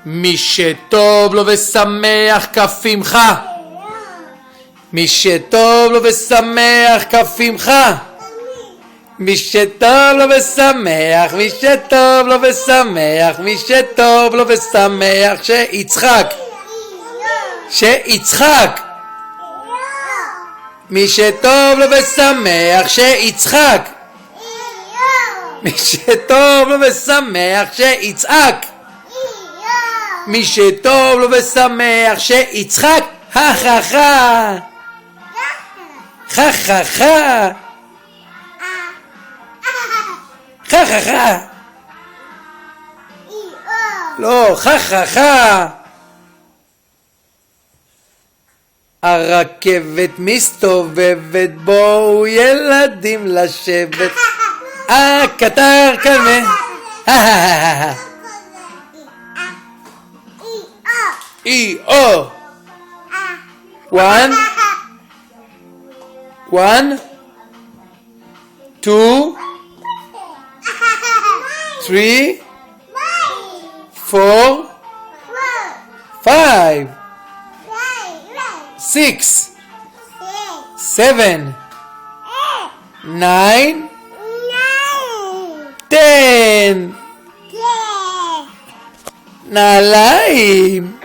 מי שטוב לו ושמח כף עמך. מי שטוב לו ושמח כף עמך. מי שטוב לו ושמח, מי שטוב לו ושמח, מי שטוב לו ושמח, שיצחק. שיצחק. מי שטוב לו ושמח, שיצחק. מי שטוב לו ושמח, שיצעק. מי שטוב לו ושמח, שיצחק. חה חה חה. חה חה חה. חה חה חה. לא, חה חה חה. הרכבת מסתובבת, בואו ילדים לשבת. הקטר קנה. E-O. One, 2, 3, 4, 5, 6, 7, 9, 10. נעליים.